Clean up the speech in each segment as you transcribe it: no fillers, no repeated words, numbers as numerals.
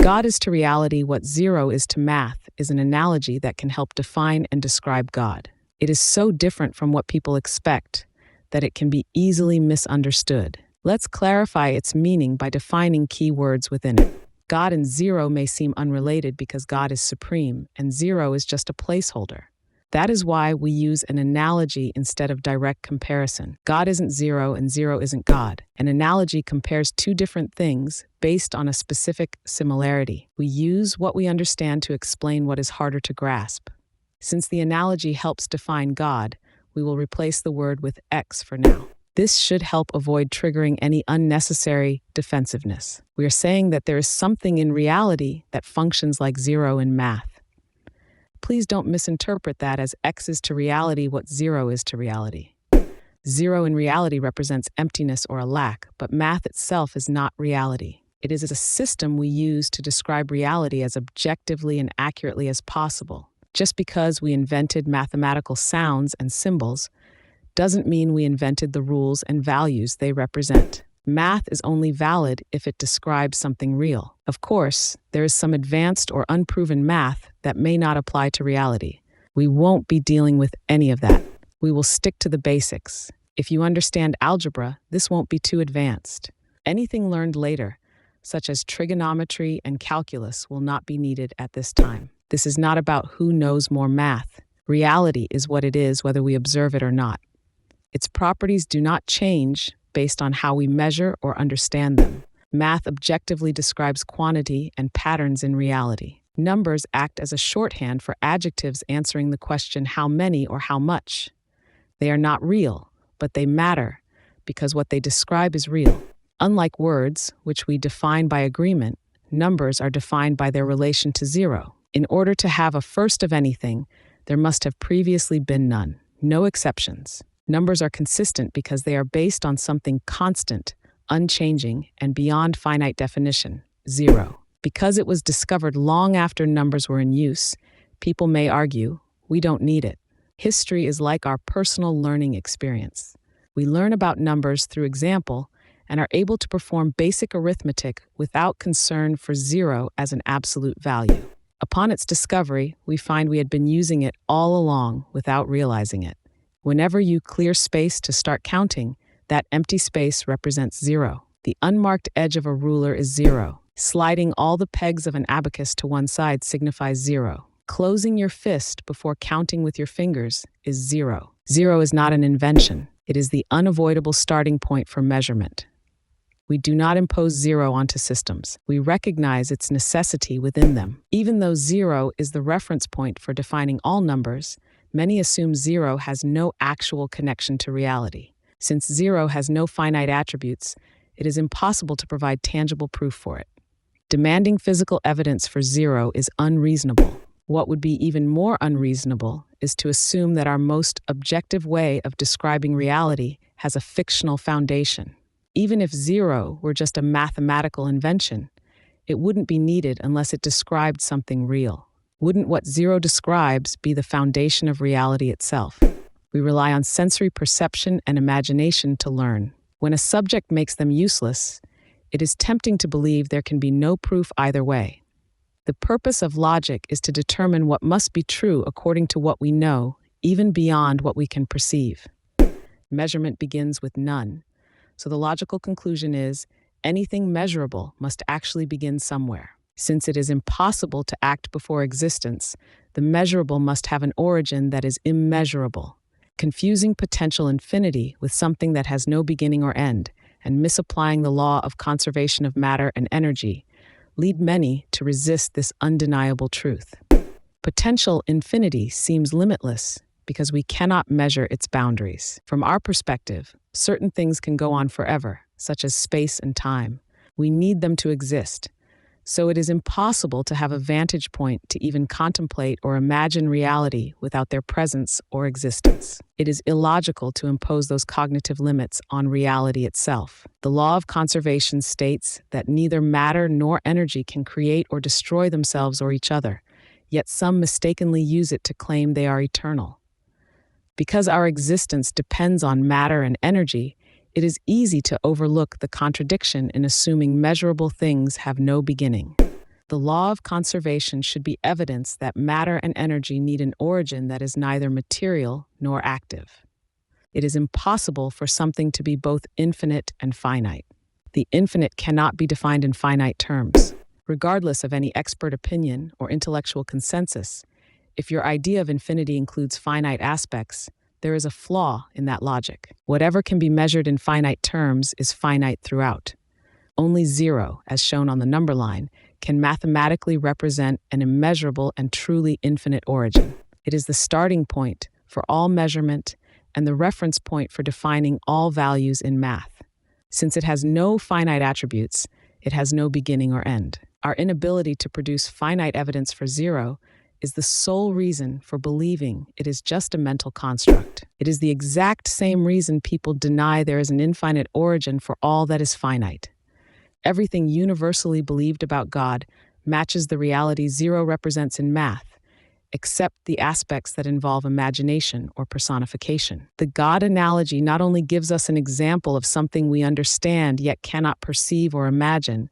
God is to reality what zero is to math is an analogy that can help define and describe God. It is so different from what people expect that it can be easily misunderstood. Let's clarify its meaning by defining key words within it. God and zero may seem unrelated because God is supreme and zero is just a placeholder. That is why we use an analogy instead of direct comparison. God isn't zero and zero isn't God. An analogy compares two different things based on a specific similarity. We use what we understand to explain what is harder to grasp. Since the analogy helps define God, we will replace the word with X for now. This should help avoid triggering any unnecessary defensiveness. We are saying that there is something in reality that functions like zero in math. Please don't misinterpret that as X is to reality what zero is to reality. Zero in reality represents emptiness or a lack, but math itself is not reality. It is a system we use to describe reality as objectively and accurately as possible. Just because we invented mathematical sounds and symbols doesn't mean we invented the rules and values they represent. Math is only valid if it describes something real. Of course, there is some advanced or unproven math that may not apply to reality. We won't be dealing with any of that. We will stick to the basics. If you understand algebra, this won't be too advanced. Anything learned later, such as trigonometry and calculus, will not be needed at this time. This is not about who knows more math. Reality is what it is, whether we observe it or not. Its properties do not change based on how we measure or understand them. Math objectively describes quantity and patterns in reality. Numbers act as a shorthand for adjectives answering the question how many or how much. They are not real, but they matter because what they describe is real. Unlike words, which we define by agreement, numbers are defined by their relation to zero. In order to have a first of anything, there must have previously been none. No exceptions. Numbers are consistent because they are based on something constant, unchanging, and beyond finite definition, zero. Because it was discovered long after numbers were in use, people may argue, we don't need it. History is like our personal learning experience. We learn about numbers through example and are able to perform basic arithmetic without concern for zero as an absolute value. Upon its discovery, we find we had been using it all along without realizing it. Whenever you clear space to start counting, that empty space represents zero. The unmarked edge of a ruler is zero. Sliding all the pegs of an abacus to one side signifies zero. Closing your fist before counting with your fingers is zero. Zero is not an invention. It is the unavoidable starting point for measurement. We do not impose zero onto systems. We recognize its necessity within them. Even though zero is the reference point for defining all numbers, many assume zero has no actual connection to reality. Since zero has no finite attributes, it is impossible to provide tangible proof for it. Demanding physical evidence for zero is unreasonable. What would be even more unreasonable is to assume that our most objective way of describing reality has a fictional foundation. Even if zero were just a mathematical invention, it wouldn't be needed unless it described something real. Wouldn't what zero describes be the foundation of reality itself? We rely on sensory perception and imagination to learn. When a subject makes them useless, it is tempting to believe there can be no proof either way. The purpose of logic is to determine what must be true according to what we know, even beyond what we can perceive. Measurement begins with none, so the logical conclusion is anything measurable must actually begin somewhere. Since it is impossible to act before existence, the measurable must have an origin that is immeasurable. Confusing potential infinity with something that has no beginning or end, and misapplying the law of conservation of matter and energy, lead many to resist this undeniable truth. Potential infinity seems limitless because we cannot measure its boundaries. From our perspective, certain things can go on forever, such as space and time. We need them to exist. So it is impossible to have a vantage point to even contemplate or imagine reality without their presence or existence. It is illogical to impose those cognitive limits on reality itself. The law of conservation states that neither matter nor energy can create or destroy themselves or each other, yet some mistakenly use it to claim they are eternal. Because our existence depends on matter and energy, it is easy to overlook the contradiction in assuming measurable things have no beginning. The law of conservation should be evidence that matter and energy need an origin that is neither material nor active. It is impossible for something to be both infinite and finite. The infinite cannot be defined in finite terms. Regardless of any expert opinion or intellectual consensus, if your idea of infinity includes finite aspects, there is a flaw in that logic. Whatever can be measured in finite terms is finite throughout. Only zero, as shown on the number line, can mathematically represent an immeasurable and truly infinite origin. It is the starting point for all measurement and the reference point for defining all values in math. Since it has no finite attributes, it has no beginning or end. Our inability to produce finite evidence for zero is the sole reason for believing it is just a mental construct. It is the exact same reason people deny there is an infinite origin for all that is finite. Everything universally believed about God matches the reality zero represents in math, except the aspects that involve imagination or personification. The God analogy not only gives us an example of something we understand yet cannot perceive or imagine,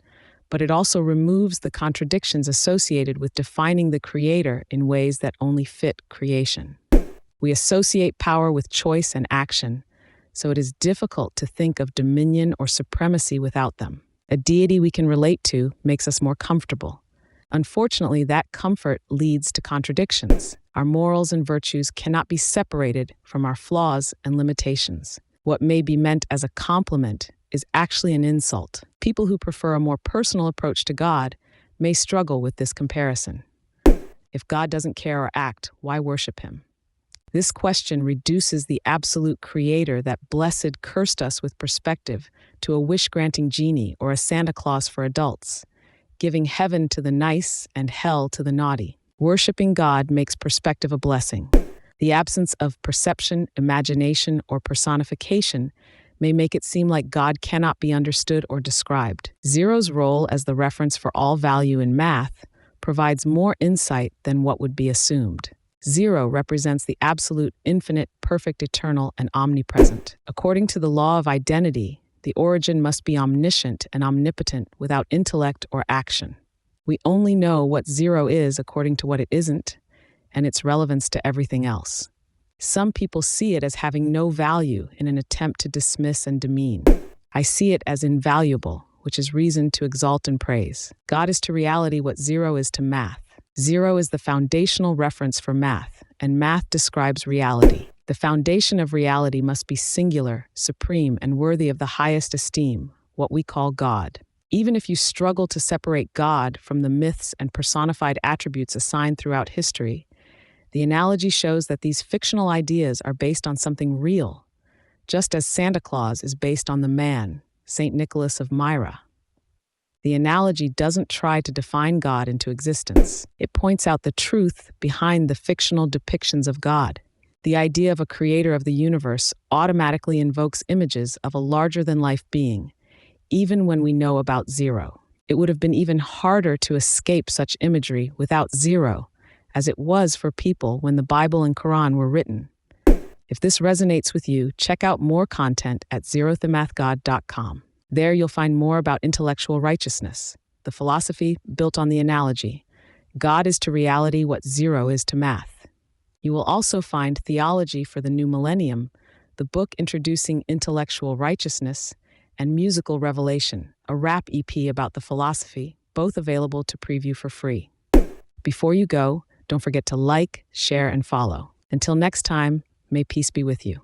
but it also removes the contradictions associated with defining the Creator in ways that only fit creation. We associate power with choice and action, so it is difficult to think of dominion or supremacy without them. A deity we can relate to makes us more comfortable. Unfortunately, that comfort leads to contradictions. Our morals and virtues cannot be separated from our flaws and limitations. What may be meant as a compliment is actually an insult. People who prefer a more personal approach to God may struggle with this comparison. If God doesn't care or act, why worship him? This question reduces the absolute creator that blessed cursed us with perspective to a wish-granting genie or a Santa Claus for adults, giving heaven to the nice and hell to the naughty. Worshipping God makes perspective a blessing. The absence of perception, imagination, or personification may make it seem like God cannot be understood or described. Zero's role as the reference for all value in math provides more insight than what would be assumed. Zero represents the absolute, infinite, perfect, eternal, and omnipresent. According to the law of identity, the origin must be omniscient and omnipotent without intellect or action. We only know what zero is according to what it isn't, and its relevance to everything else. Some people see it as having no value in an attempt to dismiss and demean. I see it as invaluable, which is reason to exalt and praise. God is to reality what zero is to math. Zero is the foundational reference for math, and math describes reality. The foundation of reality must be singular, supreme, and worthy of the highest esteem, what we call God. Even if you struggle to separate God from the myths and personified attributes assigned throughout history, the analogy shows that these fictional ideas are based on something real, just as Santa Claus is based on the man, St. Nicholas of Myra. The analogy doesn't try to define God into existence. It points out the truth behind the fictional depictions of God. The idea of a creator of the universe automatically invokes images of a larger-than-life being, even when we know about zero. It would have been even harder to escape such imagery without zero, as it was for people when the Bible and Quran were written. If this resonates with you, check out more content at zerothemathgod.com. There you'll find more about intellectual righteousness, the philosophy built on the analogy. God is to reality what zero is to math. You will also find Theology for the New Millennium, the book introducing intellectual righteousness, and Musical Revelation, a rap EP about the philosophy, both available to preview for free. Before you go, don't forget to like, share, and follow. Until next time, may peace be with you.